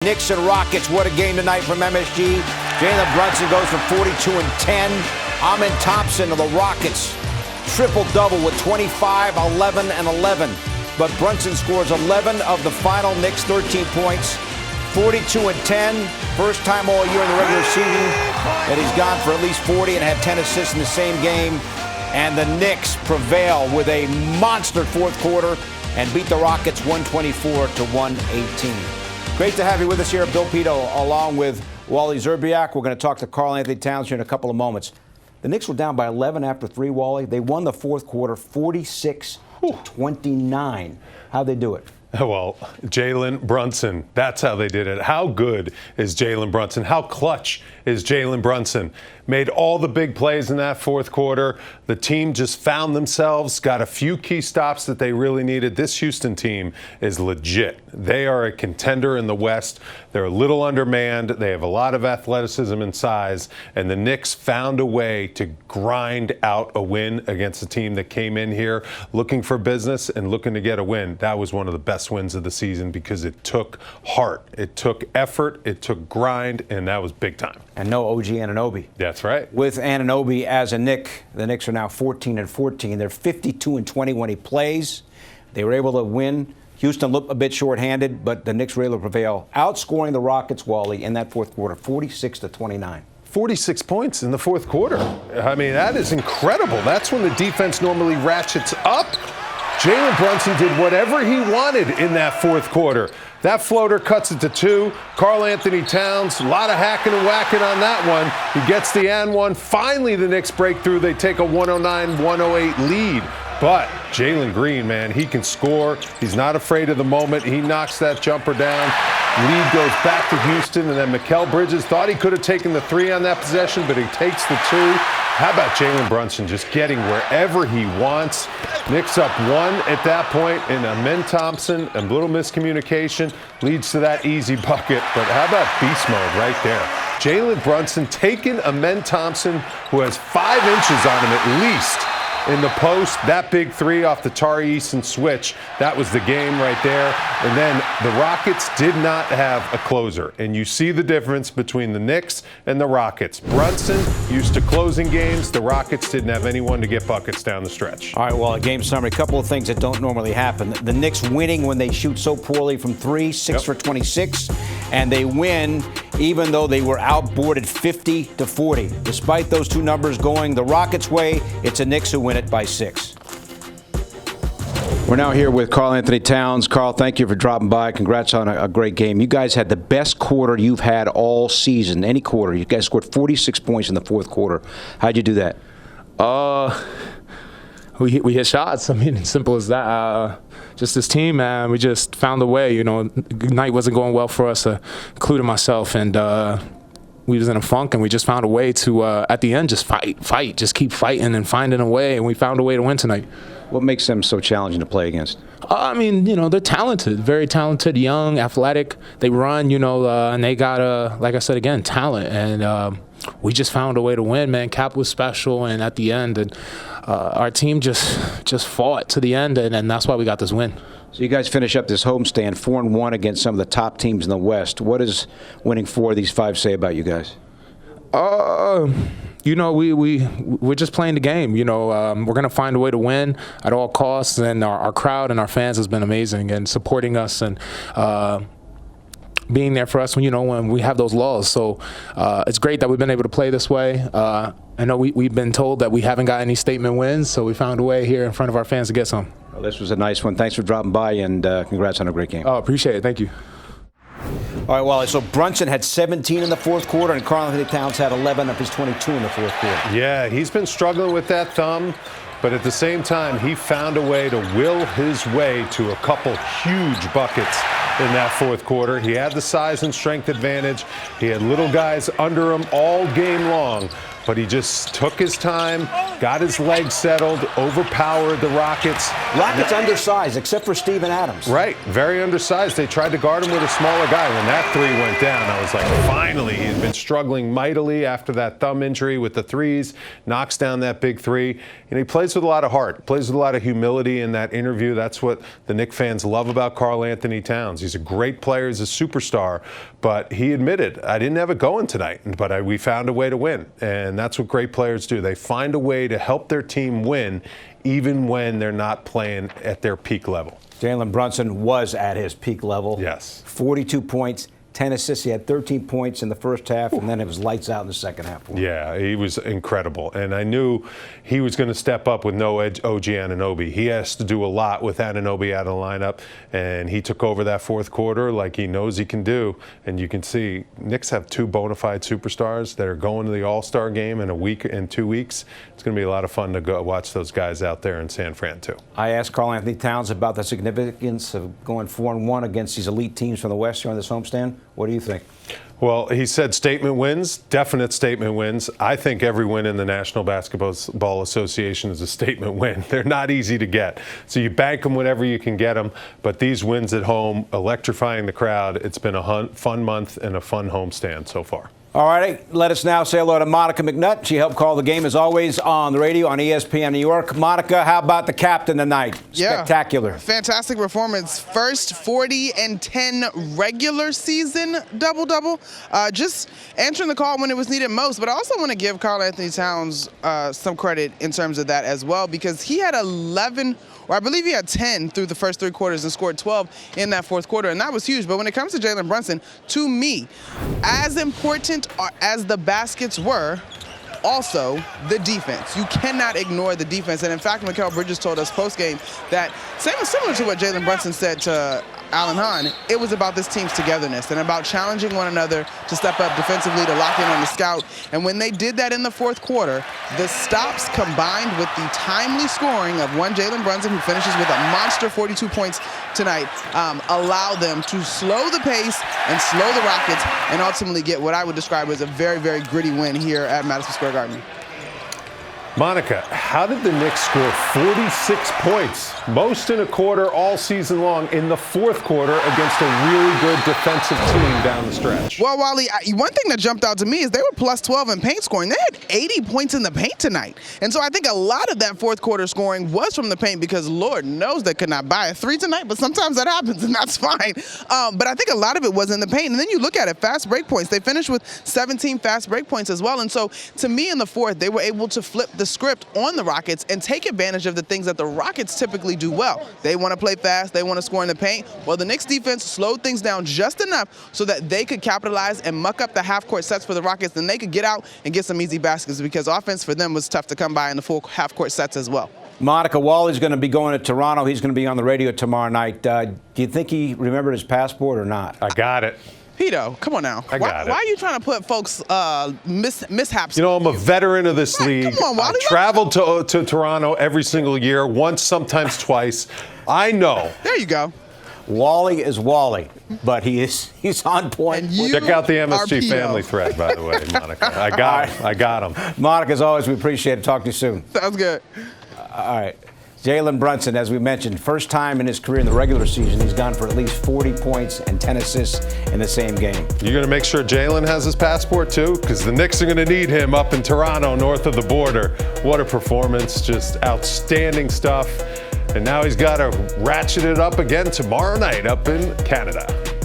Knicks and Rockets. What a game tonight from MSG. Jalen Brunson goes from 42 and 10. Amen Thompson of the Rockets. Triple-double with 25, 11, and 11. But Brunson scores 11 of the final Knicks 13 points. 42 and 10. First time all year in the regular season that he's gone for at least 40 and had 10 assists in the same game. And the Knicks prevail with a monster fourth quarter and beat the Rockets 124 to 118. Great to have you with us here, Bill Pito, along with Wally Szczerbiak. We're going to talk to Karl-Anthony Towns here in a couple of moments. The Knicks were down by 11 after 3, Wally. They won the fourth quarter 46-29. How'd they do it? Well, Jalen Brunson, that's how they did it. How good is Jalen Brunson? How clutch is Jalen Brunson? Made all the big plays in that fourth quarter. The team just found themselves, got a few key stops that they really needed. This Houston team is legit. They are a contender in the West. They're a little undermanned. They have a lot of athleticism and size. And the Knicks found a way to grind out a win against a team that came in here looking for business and looking to get a win. That was one of the best wins of the season because it took heart. It took effort. It took grind. And that was big time. And no OG Anunoby. That's right. With Anunoby as a Knick, the Knicks are now 14 and 14. They're 52 and 20 when he plays. They were able to win. Houston looked a bit shorthanded, but the Knicks were able to prevail, outscoring the Rockets, Wally, in that fourth quarter, 46-29. 46 points in the fourth quarter. I mean, that is incredible. That's when the defense normally ratchets up. Jalen Brunson did whatever he wanted in that fourth quarter. That floater cuts it to 2. Karl-Anthony Towns, a lot of hacking and whacking on that one. He gets the and one. Finally, the Knicks break through. They take a 109-108 lead. But Jalen Green, man, he can score. He's not afraid of the moment. He knocks that jumper down. Lead goes back to Houston, and then Mikal Bridges thought he could have taken the 3 on that possession, but he takes the 2. How about Jalen Brunson just getting wherever he wants? Knicks up 1 at that point, and Amen Thompson, a little miscommunication, leads to that easy bucket. But how about beast mode right there? Jalen Brunson taking Amen Thompson, who has 5 inches on him at least, in the post. That big 3 off the Tari Eason switch. That was the game right there. And then the Rockets did not have a closer. And you see the difference between the Knicks and the Rockets. Brunson used to closing games. The Rockets didn't have anyone to get buckets down the stretch. All right, well, a game summary. A couple of things that don't normally happen. The Knicks winning when they shoot so poorly from 3, 6 for 26. And they win even though they were outboarded 50-40. Despite those 2 numbers going the Rockets' way, it's the Knicks who win it by 6. We're now here with Karl-Anthony Towns. Carl, thank you for dropping by. Congrats on a great game. You guys had the best quarter you've had all season, any quarter. You guys scored 46 points in the fourth quarter. How'd you do that? We hit shots. I mean, simple as that. Just this team, man, we just found a way. You know, night wasn't going well for us, including myself, and we was in a funk, and we just found a way to, at the end, just fight, just keep fighting and finding a way, and we found a way to win tonight. What makes them so challenging to play against? I mean, you know, they're talented, very talented, young, athletic. They run, you know, and they got, like I said again, talent. And we just found a way to win, man. Cap was special, and at the end, and our team just fought to the end, and that's why we got this win. So you guys finish up this homestand 4-1 against some of the top teams in the West. What does winning 4 of these 5 say about you guys? You know, we're just playing the game. You know, we're going to find a way to win at all costs, and our crowd and our fans has been amazing and supporting us and being there for us when, you know, when we have those lulls. So it's great that we've been able to play this way. I know we've been told that we haven't got any statement wins, so we found a way here in front of our fans to get some. Well, this was a nice one. Thanks for dropping by, and congrats on a great game. Oh, appreciate it. Thank you. All right, Wally, so Brunson had 17 in the fourth quarter, and Karl-Anthony Towns had 11 of his 22 in the fourth quarter. Yeah, he's been struggling with that thumb, but at the same time, he found a way to will his way to a couple huge buckets in that fourth quarter. He had the size and strength advantage. He had little guys under him all game long. but he just took his time, got his legs settled, overpowered the Rockets. Rockets undersized, except for Steven Adams. Right, very undersized. They tried to guard him with a smaller guy. When that three went down, I was like, finally. He had been struggling mightily after that thumb injury with the threes, knocks down that big three. And he plays with a lot of heart, plays with a lot of humility in that interview. That's what the Knicks fans love about Karl Anthony Towns. He's a great player, he's a superstar, but he admitted, I didn't have it going tonight, but we found a way to win. And that's what great players do. They find a way to help their team win, even when they're not playing at their peak level. Jalen Brunson was at his peak level. Yes. 42 points, 10 assists. He had 13 points in the first half, and then it was lights out in the second half. Yeah, he was incredible. And I knew he was going to step up with no OG Anunoby. He has to do a lot with Anunoby out of the lineup, and he took over that fourth quarter like he knows he can do. And you can see Knicks have two bona fide superstars that are going to the All-Star game in 2 weeks. It's going to be a lot of fun to go watch those guys out there in San Fran, too. I asked Karl Anthony Towns about the significance of going 4-1 against these elite teams from the West here on this homestand. What do you think? Well, he said statement wins, definite statement wins. I think every win in the National Basketball Association is a statement win. They're not easy to get. So you bank them whenever you can get them. But these wins at home, electrifying the crowd, it's been a fun month and a fun homestand so far. All right, let us now say hello to Monica McNutt. She helped call the game, as always, on the radio on ESPN New York. Monica, how about the captain tonight? Yeah. Spectacular. Fantastic performance. First 40 and 10 regular season double-double. Just answering the call when it was needed most. But I also want to give Karl Anthony Towns some credit in terms of that as well, because he had 11, or I believe he had 10 through the first three quarters and scored 12 in that fourth quarter, and that was huge. But when it comes to Jalen Brunson, to me, as important as the baskets were, also the defense. You cannot ignore the defense. And in fact, Mikal Bridges told us post-game that, similar to what Jalen Brunson said to Alan Hahn, it was about this team's togetherness and about challenging one another to step up defensively, to lock in on the scout. And when they did that in the fourth quarter, the stops combined with the timely scoring of one Jalen Brunson, who finishes with a monster 42 points tonight, allow them to slow the pace and slow the Rockets and ultimately get what I would describe as a very, very gritty win here at Madison Square Garden. Monica, how did the Knicks score 46 points, most in a quarter all season long, in the fourth quarter against a really good defensive team down the stretch? Well, Wally, one thing that jumped out to me is they were plus 12 in paint scoring. They had 80 points in the paint tonight. And so I think a lot of that fourth quarter scoring was from the paint, because Lord knows they could not buy a three tonight, but sometimes that happens, and that's fine. But I think a lot of it was in the paint. And then you look at it, fast break points. They finished with 17 fast break points as well. And so to me in the fourth, they were able to flip the script on the Rockets and take advantage of the things that the Rockets typically do well. They want to play fast, they want to score in the paint. Well, the Knicks defense slowed things down just enough so that they could capitalize and muck up the half-court sets for the Rockets, and they could get out and get some easy baskets, because offense for them was tough to come by in the full half-court sets as well. Monica, Wally's going to be going to Toronto. He's going to be on the radio tomorrow night. Do you think he remembered his passport or not? I got it. Pito, come on now. Why are you trying to put folks' mishaps? You know, I'm a veteran of this league. Come on, Wally. I traveled to Toronto every single year, once, sometimes twice. I know. There you go. Wally is Wally, but he's on point. Check out the MSG family thread, by the way, Monica. I got him. Monica, as always, we appreciate it. Talk to you soon. Sounds good. All right. Jalen Brunson, as we mentioned, first time in his career in the regular season, he's gone for at least 40 points and 10 assists in the same game. You're going to make sure Jalen has his passport, too? Because the Knicks are going to need him up in Toronto, north of the border. What a performance. Just outstanding stuff. And now he's got to ratchet it up again tomorrow night up in Canada.